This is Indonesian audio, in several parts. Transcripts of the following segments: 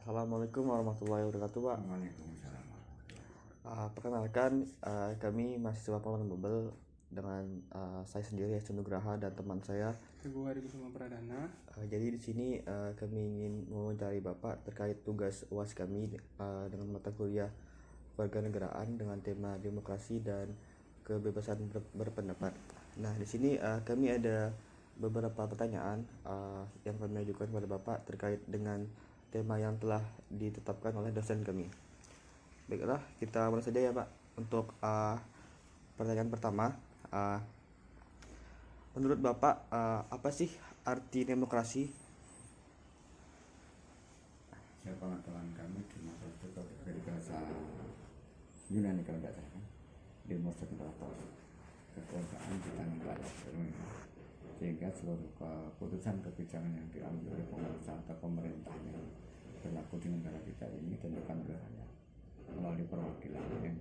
Assalamualaikum warahmatullahi wabarakatuh, Pak. Waalaikumsalam. Perkenalkan, kami mahasiswa Pemalang Bebel dengan saya sendiri Yasin Nugraha dan teman saya. Teguh Hari Kusuma Pradana. Jadi di sini kami ingin mewawancari Bapak terkait tugas UAS kami dengan mata kuliah Kewarganegaraan dengan tema demokrasi dan kebebasan berpendapat. Nah, di sini kami ada beberapa pertanyaan yang kami ajukan kepada Bapak terkait dengan tema yang telah ditetapkan oleh dosen kami. Baiklah, kita mulai saja ya Pak. Untuk pertanyaan pertama, menurut Bapak apa sih arti demokrasi? Sepengetahuan kami demokrasi itu dari bahasa Yunani kalau tidak salah, demos kratos, kekuasaan di tangan rakyat, sehingga seluruh keputusan kebijakan yang diambil oleh pengusaha atau pemerintahnya berlaku di negara kita ini ditentukan oleh rakyat melalui perwakilan yang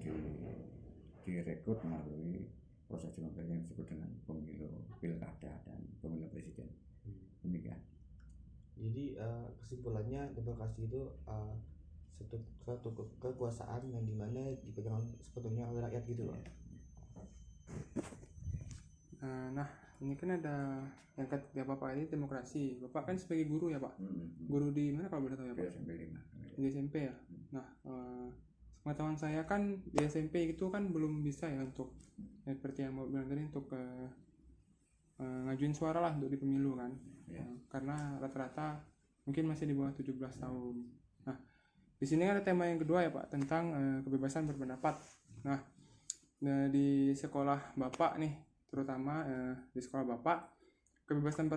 direkrut melalui proses demokrasi yang disebut dengan pemilu pilkada dan pemilu presiden. Demikian. Jadi kesimpulannya demokrasi itu suatu kekuasaan yang dimana dipegang sepenuhnya oleh rakyat gitu loh. Nah, ini kan ada yang ketiga Bapak ini demokrasi. Bapak kan sebagai guru ya Pak? Guru di mana kalau boleh tahu ya Pak? Di SMP ya. Nah, pengetahuan saya kan di SMP itu kan belum bisa ya untuk seperti yang Bapak bilang tadi untuk ngajuin suara lah untuk di pemilu kan. Karena rata-rata mungkin masih di bawah 17 tahun. Nah, di sini ada tema yang kedua ya Pak tentang kebebasan berpendapat. Nah, di sekolah Bapak nih, terutama di sekolah Bapak, kebebasan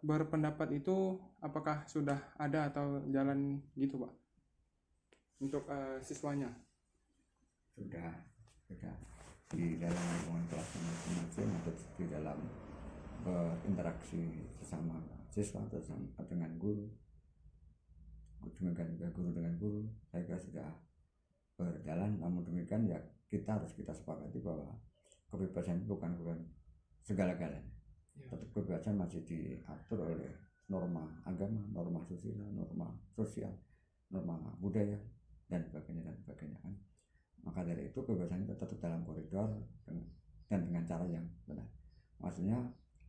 berpendapat itu apakah sudah ada atau jalan gitu Pak untuk siswanya? Sudah di dalam lingkungan kelas masing-masing atau di dalam berinteraksi sesama siswa atau dengan guru, demikian juga guru dengan guru, saya kira sudah berjalan. Namun demikian ya kita sepakati bahwa kebebasan itu bukan segala-galanya. Tetap kebebasan masih diatur oleh norma agama, norma sosial, norma budaya dan sebagainya kan. Maka dari itu kebebasan itu tetap dalam koridor dan dengan cara yang benar. Maksudnya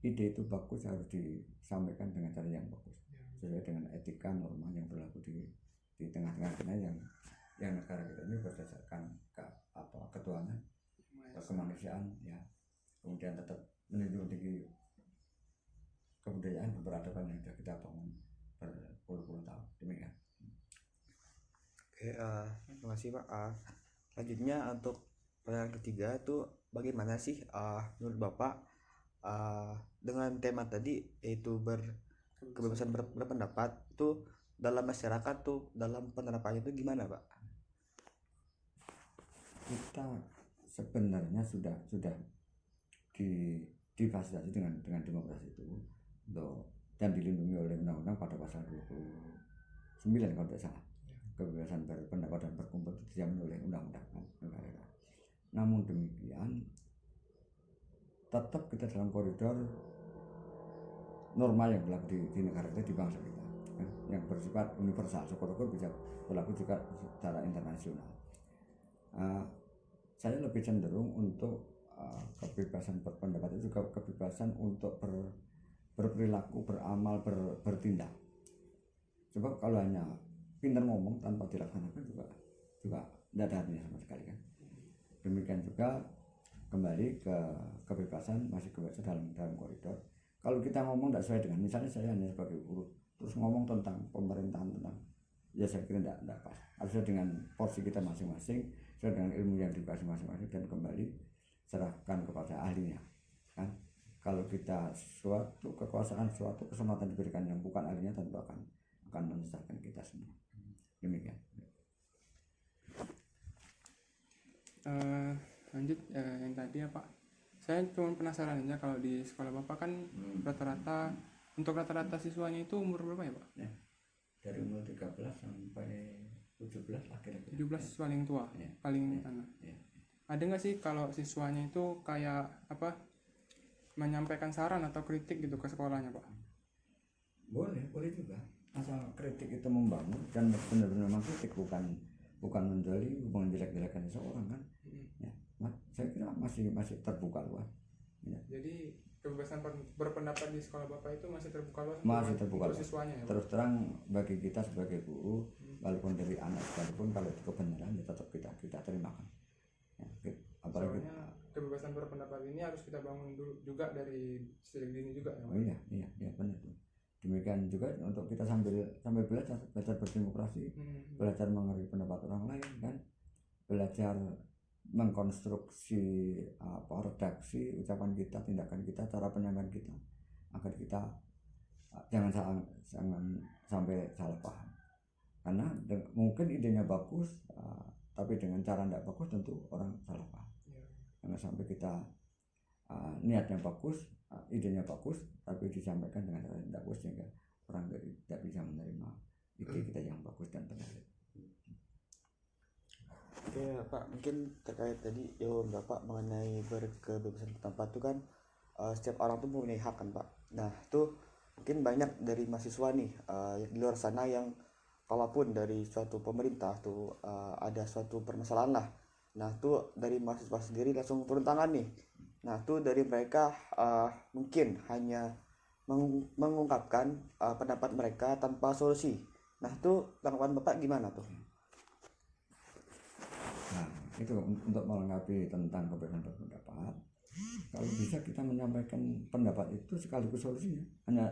ide itu bagus, harus disampaikan dengan cara yang bagus sesuai dengan etika norma yang berlaku di tengah-tengah yang negara kita ini berdasarkan ketuhanan, kemanusiaan ya, kemudian tetap menjunjung tinggi kebudayaan berperadaban yang sudah kita bangun berpuluh-puluh tahun. Demikian. Oke, terima kasih Pak. Selanjutnya untuk pertanyaan ketiga itu bagaimana sih menurut Bapak dengan tema tadi yaitu kebebasan berpendapat itu dalam masyarakat tuh dalam penerapannya itu gimana Pak? Kita sebenarnya sudah difasilitasi dengan demokrasi itu dan dilindungi oleh undang-undang pada pasal 29 kalau tidak salah. Kebebasan berpendapat dan berkumpul itu dijamin oleh undang-undang negara. Namun demikian tetap kita dalam koridor norma yang berlaku di negara kita, di bangsa kita, yang bersifat universal, syukur-syukur bisa berlaku juga secara internasional. Saya lebih cenderung untuk kebebasan berpendapat itu juga kebebasan untuk berperilaku, beramal, bertindak. Sebab kalau hanya pintar ngomong tanpa dilaksanakan juga tidak ada artinya sama sekali kan. Demikian juga kembali ke kebebasan, masih kebebasan dalam koridor. Kalau kita ngomong tidak sesuai dengan, misalnya saya hanya sebagai guru terus ngomong tentang pemerintahan, ya saya kira tidak pas. Harusnya dengan porsi kita masing-masing, sesuai dengan ilmu yang dikasih masing-masing, dan kembali serahkan kepada ahlinya kan. Kalau kita suatu kekuasaan, suatu kesempatan diberikan yang bukan ahlinya, tentu akan menyesatkan kita semua. Demikian. Lanjut yang tadi ya Pak, saya cuma penasaran aja kalau di sekolah Bapak kan rata-rata siswanya itu umur berapa ya Pak? Ya, dari umur 13 sampai 17 lah kira-kira. 17 paling tua, paling anak. Ada nggak sih kalau siswanya itu kayak menyampaikan saran atau kritik gitu ke sekolahnya Pak? Boleh juga. asal kritik itu membangun dan benar-benar memang kritik, bukan menjelek-jelekan seseorang kan. Ya, saya kira masih terbuka luas. Ya. Jadi kebebasan berpendapat di sekolah Bapak itu masih terbuka luas Masih terbuka untuk luas. siswanya ya, Pak? Terus terang bagi kita sebagai guru, walaupun dari anak sekalipun, kalau itu kebenaran ya tetap kita terimakan. Ya, apalagi Soalnya kebebasan berpendapat ini harus kita bangun dulu juga dari sejak dini juga ya, Pak? oh iya benar. Demikian juga untuk kita sambil belajar berdemokrasi, belajar mengerti pendapat orang lain kan, belajar mengkonstruksi redaksi ucapan kita, tindakan kita, cara penyampaian kita, agar kita jangan sampai salah paham. Karena mungkin idenya bagus, tapi dengan cara tidak bagus tentu orang salah paham. Jangan sampai kita niatnya bagus, idenya bagus, tapi disampaikan dengan cara tidak bagus sehingga orang tidak bisa menerima ide kita yang bagus dan benar. Oke Pak, mungkin terkait tadi jawaban Bapak mengenai berkebebasan berpendapat itu kan setiap orang tuh mempunyai hak kan Pak. Nah itu mungkin banyak dari mahasiswa nih di luar sana yang kalaupun dari suatu pemerintah tuh ada suatu permasalahan lah, nah tuh dari mahasiswa sendiri langsung turun tangan nih. Nah tuh dari mereka mungkin hanya mengungkapkan pendapat mereka tanpa solusi. Nah tuh tanggapan Bapak gimana tuh? Nah itu untuk melengkapi tentang kebebasan berpendapat, kalau bisa kita menyampaikan pendapat itu sekaligus solusinya, hanya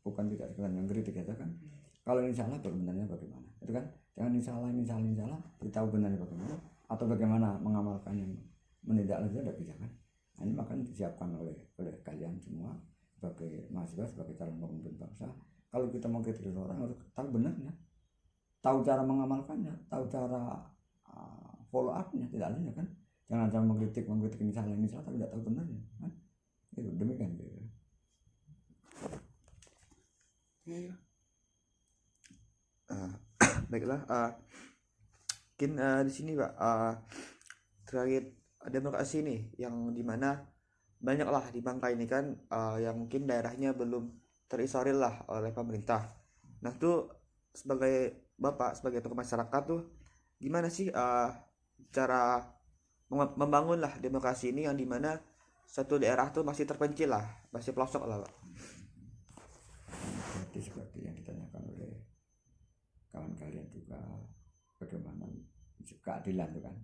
bukan tidak sekedar yang kritik aja kan. Kalau ini salah benarnya bagaimana, itu kan, jangan ini salah kita tahu benarnya bagaimana atau bagaimana mengamalkannya, menindaklanjuti tidak bisa kan. Nah, ini makanya disiapkan oleh kalian semua sebagai mahasiswa, sebagai calon pemimpin bangsa. Kalau kita mau kritik seseorang harus tahu benarnya, tahu cara mengamalkannya, tahu cara follow up-nya, tidak lainnya kan. Jangan sampai mengkritik ini salah tapi tidak tahu benarnya kan. Itu demikian gitu. Iya. Baiklah, mungkin di sini Pak terkait demokrasi nih yang dimana banyaklah di Bangka ini kan yang mungkin daerahnya belum terisolir lah oleh pemerintah. Nah tuh sebagai Bapak sebagai tokoh masyarakat tuh gimana sih cara membangun lah demokrasi ini yang dimana satu daerah tuh masih terpencil lah, masih pelosok lah Pak. Jadi seperti yang ditanyakan oleh kawan kalian juga, bagaimana keadilan itu kan.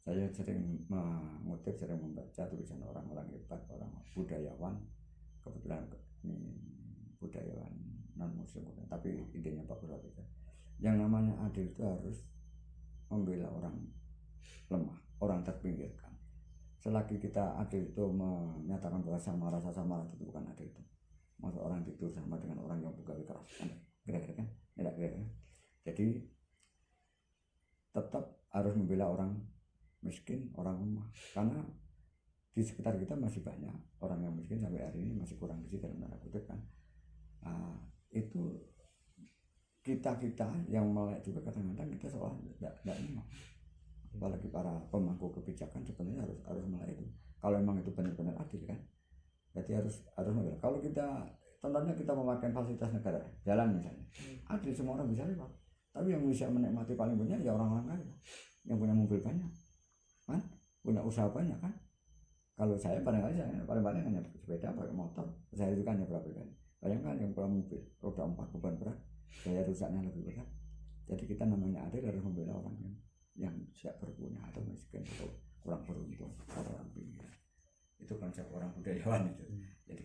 Saya sering mengutip, sering membaca tulisan orang-orang hebat, orang budayawan, kebetulan ini budayawan non muslim, tapi idenya bagus itu. Yang namanya adil itu harus membela orang lemah, orang terpinggirkan. Selagi kita adil itu menyatakan bahwa rasa sama itu bukan adil itu. Masa orang tidur sama dengan orang yang bekerja keras kan, kira-kira kan, kira-kira. Jadi tetap harus membela orang miskin, orang lemah, karena di sekitar kita masih banyak orang yang miskin sampai hari ini masih kurang gizi dalam tanda kutip kan. Itu kita yang melek juga kadang-kadang kita seolah tidak nyimak. Apalagi para pemangku kebijakan sebenarnya harus melek itu. Kalau memang itu benar-benar adil kan, berarti harus membela. Kalau kita contohnya kita memakai fasilitas negara, jalan misalnya, adil semua orang bisa lewat. Tapi yang bisa menikmati paling banyak ya orang-orang kaya, yang punya mobil banyak, kan, punya usaha banyak kan. Kalau saya paling banyak hanya sepeda, pakai motor, saya juga hanya berapa kali. Bayangkan yang punya mobil, roda 4 beban berat, daya rusaknya lebih berat. Jadi kita namanya adil harus membela orang yang tidak berpunya atau miskin atau kurang beruntung atau orang pinggir. Itu konsep orang budayawan itu. Jadi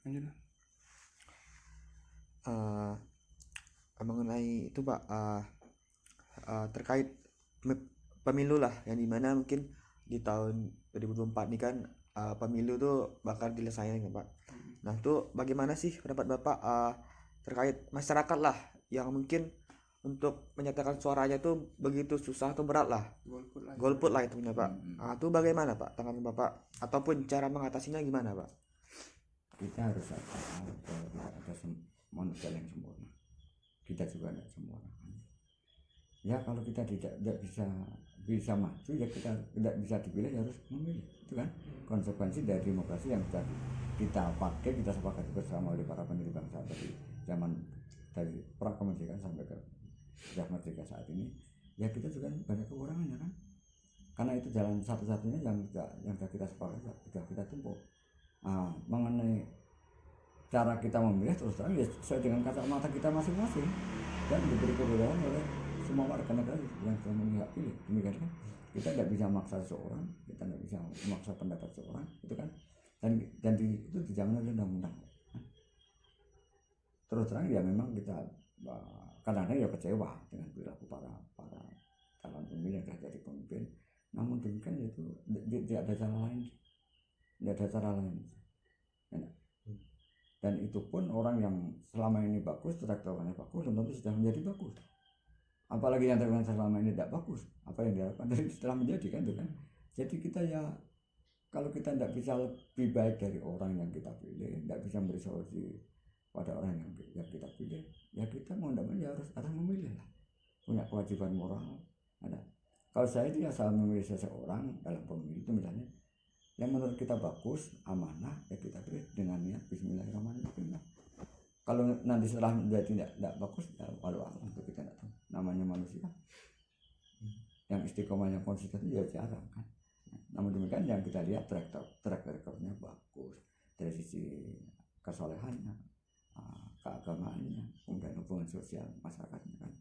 Lanjut. Mengenai itu Pak terkait pemilu lah yang dimana mungkin di tahun 2024 ini kan pemilu tuh bakal diselesaikan Pak. Nah tuh bagaimana sih pendapat Bapak terkait masyarakat lah yang mungkin untuk menyatakan suaranya tuh begitu susah atau berat lah, golput lah itu Pak. Tuh bagaimana Pak tanggapan Bapak ataupun cara mengatasinya gimana Pak? Kita harus ada manusia yang sempurna. Kita juga tidak sempurna. Ya kalau kita tidak bisa maju, ya kita tidak bisa dipilih, harus memilih. itu kan konsekuensi dari demokrasi yang sudah kita pakai, kita sepakati bersama oleh para pendiri bangsa dari zaman dari pra kemerdekaan sampai ke sudah merdeka saat ini. Ya kita juga banyak kekurangannya kan, karena itu jalan satu-satunya yang sudah kita sepakati, sudah kita tempuh. Mengenai cara kita memilih terus terang ya sesuai dengan kacamata kita masing-masing dan diberi kebolehan oleh semua warga negara yang sudah memilih hak pilih. Demikian kan, kita tidak bisa memaksa seseorang, kita tidak bisa memaksa pendapat seseorang, itu kan, dan itu dijamin oleh undang-undang. Terus terang ya memang kita kadang-kadang ya kecewa dengan perilaku para calon pemilih yang sudah jadi pemimpin. Namun demikian itu tidak ada cara lain, dan itu pun orang yang selama ini bagus, track recordnya bagus, belum tentu sudah menjadi bagus. Apalagi yang terkenal selama ini tidak bagus, apa yang diharapkan dari setelah menjadi kan itu kan. Jadi kita ya kalau kita tidak bisa lebih baik dari orang yang kita pilih, tidak bisa memberi solusi pada orang yang kita pilih, ya kita mau tidak mau ya harus memilih lah, punya kewajiban moral ada. Kalau saya itu ya salah memilih seseorang dalam pemilu itu misalnya yang menurut kita bagus, amanah, ya kita pilih dengan niat Bismillahirrahmanirrahim. Kalau nanti setelah menjadi tidak bagus, ya walau alam itu kita tidak tahu. Namanya manusia yang istiqomah yang konsisten itu ya jarang kan. Namun demikian yang kita lihat track recordnya bagus dari sisi kesolehannya, keagamaannya, kemudian hubungan sosial masyarakatnya kan.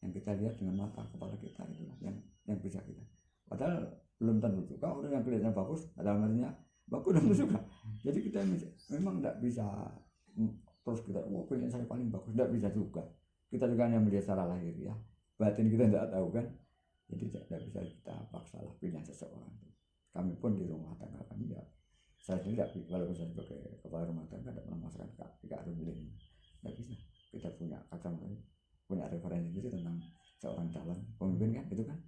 Yang kita lihat dengan mata kepala kita itulah yang bisa kita. Padahal belum tentu juga orang yang kelihatannya bagus, dalam artinya bagus dan suka. Jadi kita memang tidak bisa terus kita pilihan saya paling bagus, tidak bisa juga. Kita juga hanya melihat secara lahir ya, batin kita tidak tahu kan. Jadi tidak bisa kita paksa lah pilihan seseorang. Kami pun di rumah tangga kami ya, saya tidak, walaupun saya sebagai kepala rumah tangga tidak pernah merasakan kita harus pilih. Tidak bisa. Kita punya kacamata, punya referensi sendiri tentang seorang calon pemimpin kan, itu kan.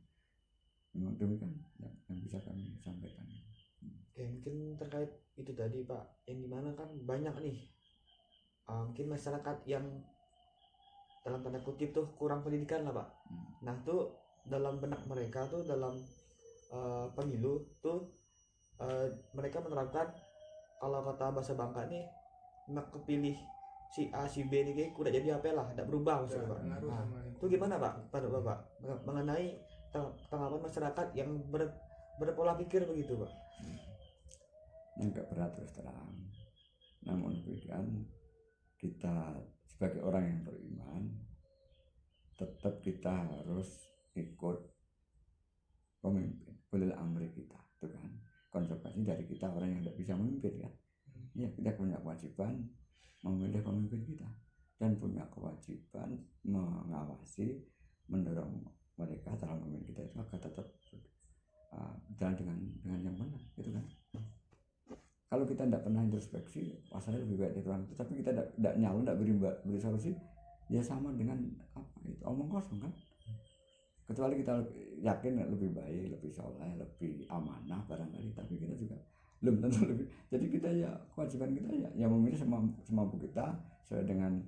Memang demikian yang bisa kami sampaikan. Oke, mungkin terkait itu tadi Pak, yang dimana kan banyak nih mungkin masyarakat yang dalam tanda kutip tuh kurang pendidikan lah Pak. Nah tuh dalam benak mereka tuh dalam pemilu tuh mereka menerapkan kalau kata bahasa Bangka nih mak kepilih si A si B nih kayak udah jadi apa lah, tidak berubah maksudnya Pak. Nah, itu gimana Pak pada Bapak mengenai tanggapan masyarakat yang berpola pikir begitu Pak? Enggak berat terus terang. Namun demikian kita sebagai orang yang beriman tetap kita harus ikut pemimpin ulil amri kita, itu kan konsekuensi dari kita orang yang tidak bisa memimpin kan. Ya kita punya kewajiban memilih pemimpin kita dan punya kewajiban mengawasi, mendorong mereka dalam pemimpin kita itu agar tetap jalan dengan yang benar, itu kan. Kalau kita tidak pernah introspeksi, pasalnya lebih baik dari orang itu, tapi kita tidak nyalon, tidak beri solusi, ya sama dengan apa itu omong kosong kan. Kecuali kita yakin lebih baik, lebih soleh, lebih amanah barangkali, tapi kita juga belum tentu lebih. Jadi kita ya kewajiban kita ya memilih semampu kita sesuai dengan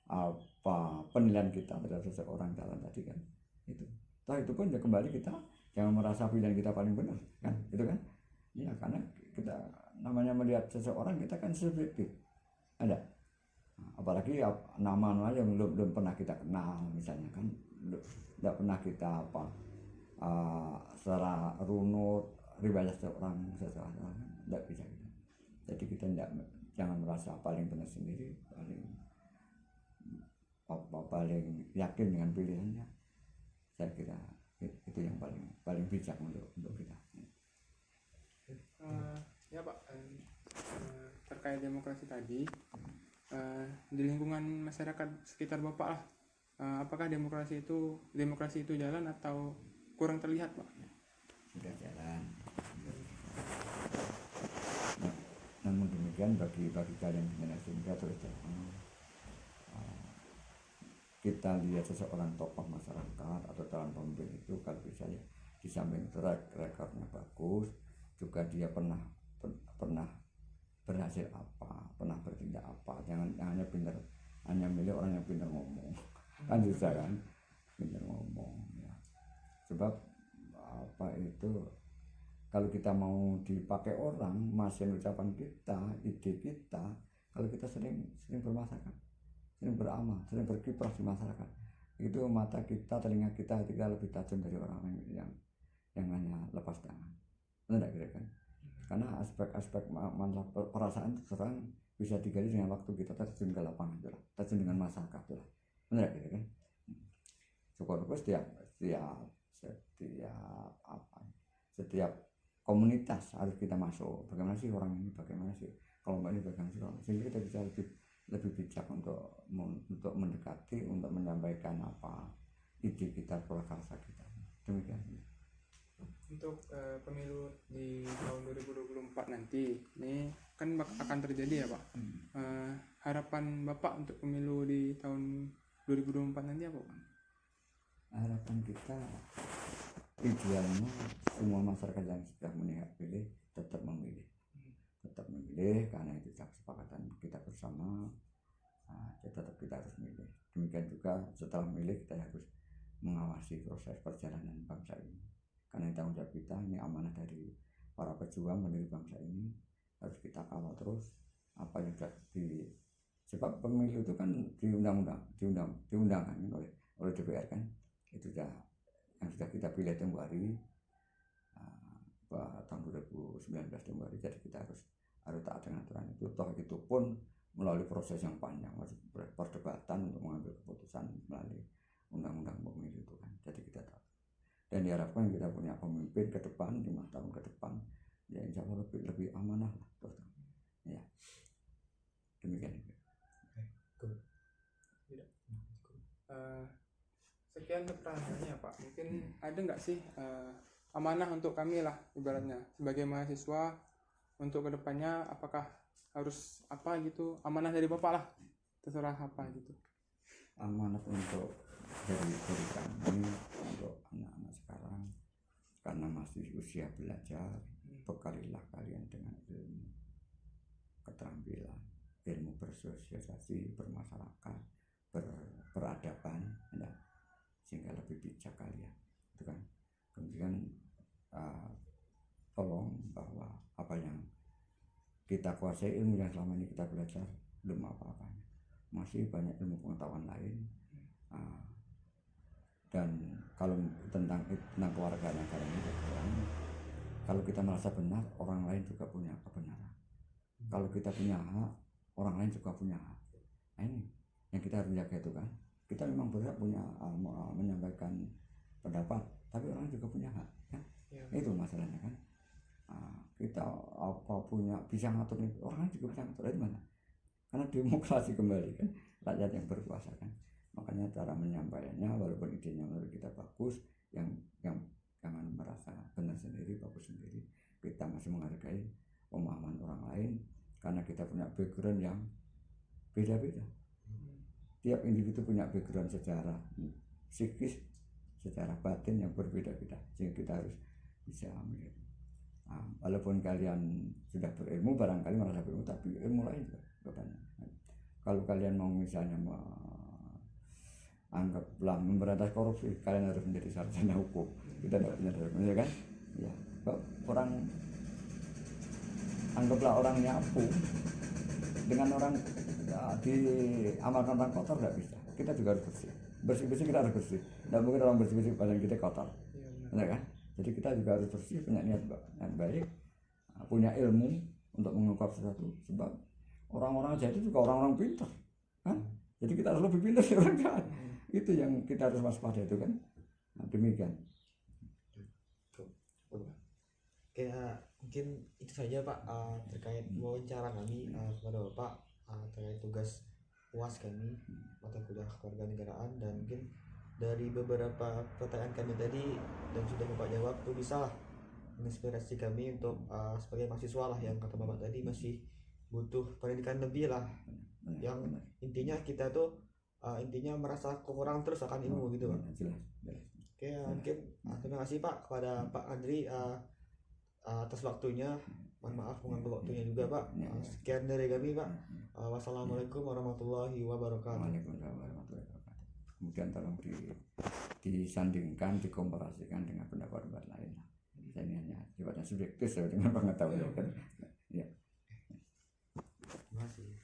apa penilaian kita terhadap seseorang calon tadi kan. Itu. Toh itu pun ya kembali kita jangan merasa pilihan kita paling benar kan, itu kan. Ya karena kita namanya melihat seseorang kita kan subjektif. Ada. Apalagi nama-nama yang belum pernah kita kenal misalnya kan, tidak pernah kita secara runut riwayat seseorang tidak bisa kita. Jadi kita jangan merasa paling benar sendiri, paling yakin dengan pilihannya. Saya kira itu yang paling bijak untuk kita. Ya Pak, terkait demokrasi tadi, di lingkungan masyarakat sekitar Bapak lah, apakah demokrasi itu jalan atau kurang terlihat Pak? Sudah jalan. Namun demikian bagi kalian generasi muda terus kita lihat seseorang tokoh masyarakat atau calon pemimpin itu kalau bisa ya di samping track recordnya bagus, juga dia pernah berhasil apa, pernah bertindak apa. Jangan hanya milih orang yang pintar ngomong kan susah kan, pintar ngomong ya. Sebab apa itu Kalau kita mau dipakai orang, masih ucapan kita, ide kita, kalau kita sering bermasyarakat, sering beramal, sering berkiprah di masyarakat, itu mata kita, telinga kita, hati kita lebih tajam dari orang yang hanya lepas tangan. Benar kira kan? Karena aspek-aspek perasaan itu serang bisa digali dengan waktu kita terjun ke lapangan, terjun dengan masyarakat, benar kira kan? Syukur setiap komunitas harus kita masuk. Bagaimana sih orang ini, bagaimana sih kelompok ini, bagaimana sih orang, sehingga kita bisa lebih bijak untuk mendekati, untuk menyampaikan apa ide kita, prakarsa kita. Demikian. Untuk pemilu di tahun 2024 nanti, ini kan akan terjadi ya Pak. Harapan Bapak untuk pemilu di tahun 2024 nanti apa Pak? Harapan kita idealnya semua masyarakat yang sudah menihak pilih tetap memilih, karena itu kesepakatan kita bersama. Tetap kita harus milih. Demikian juga setelah milih kita harus mengawasi proses perjalanan bangsa ini, karena tanggung jawab kita, ini amanah dari para pejuang pendiri bangsa ini, harus kita kawal terus apa yang sudah sebab pemilu itu kan diundangkan oleh DPR kan, itu sudah yang sudah kita pilih tempoh hari tahun 2019 tempoh hari. Jadi kita harus taat dengan aturan itu, toh itu pun melalui proses yang panjang, perdebatan untuk mengambil keputusan melalui undang-undang pemilu itu kan. Jadi kita tahu, dan diharapkan kita punya pemimpin ke depan 5 tahun ke depan ya insya Allah lebih amanah lah terus ya. Demikian. Sekian keterangannya Pak. Mungkin ada nggak sih amanah untuk kami lah ibaratnya sebagai mahasiswa untuk kedepannya, apakah harus apa gitu, amanah dari Bapak lah, terserah apa gitu. Amanat untuk dari kami untuk anak-anak sekarang, karena masih usia belajar, bekalilah kalian dengan ilmu, keterampilan, ilmu bersosialisasi, bermasyarakat, berperadaban ya, sehingga lebih bijak kalian itu kan. Kemudian tolong bahwa apa yang kita kuasai, ilmu yang selama ini kita belajar belum apa-apanya, masih banyak ilmu pengetahuan lain. Dan kalau tentang keluarga negara ini, kalau kita merasa benar, orang lain juga punya kebenaran. Kalau kita punya hak, orang lain juga punya hak. Nah ini yang kita harus jaga itu kan. Kita memang berhak punya menyampaikan pendapat, tapi orang juga punya hak kan. Ya. Itu masalahnya kan. Kita apa punya bisa ngatur, orang lain juga bisa ngatur, dari mana? Karena demokrasi kembali kan, rakyat yang berkuasa kan. Makanya cara menyampaikannya, walaupun idenya menurut kita bagus, yang jangan merasa benar sendiri, bagus sendiri. Kita masih menghargai pemahaman orang lain, karena kita punya background yang beda-beda. Tiap individu punya background secara psikis, secara batin yang berbeda-beda, sehingga kita harus bisa melihat. Walaupun kalian sudah berilmu, barangkali merasa berilmu, tapi ilmu lain juga banyak. Kalau kalian mau misalnya anggaplah memberantas korupsi, kalian harus menjadi sarjana hukum. Kita tidak punya sarjana kan? Ya, orang anggaplah orang nyapu dengan orang diamalkan orang kotor tidak bisa. Kita juga harus bersih kita harus bersih. Tidak mungkin orang bersih badan kita kotor, benar kan? Jadi kita juga harus bersih, punya niat baik, punya ilmu untuk mengungkap sesuatu. Sebab orang-orang jahat itu juga orang-orang pintar kan? Jadi kita harus lebih pintar dari orang jahat. Itu yang kita harus waspada itu kan. Demikian. Oke, mungkin itu saja Pak terkait wawancara kami kepada Bapak terkait tugas UAS kami, mata kuliah kewarganegaraan, dan mungkin dari beberapa pertanyaan kami tadi dan sudah Bapak jawab tuh bisa lah menginspirasi kami untuk sebagai mahasiswa lah, yang kata Bapak tadi masih butuh pendidikan lebih lah, yang intinya kita tuh intinya merasa kurang terus akan ilmu gitu Pak. Oke, mungkin terima kasih Pak kepada Pak Andri atas waktunya. Mohon maaf mengambil waktunya juga Pak. Sekian dari kami Pak. Wassalamualaikum warahmatullahi wabarakatuh. Waalaikumsalam warahmatullahi wabarakatuh. Kemudian tolong disandingkan, dikomparasikan dengan pendapat lain lah. ini hanya sifatnya subjektif ya, dengan pengetahuan kan. Ya.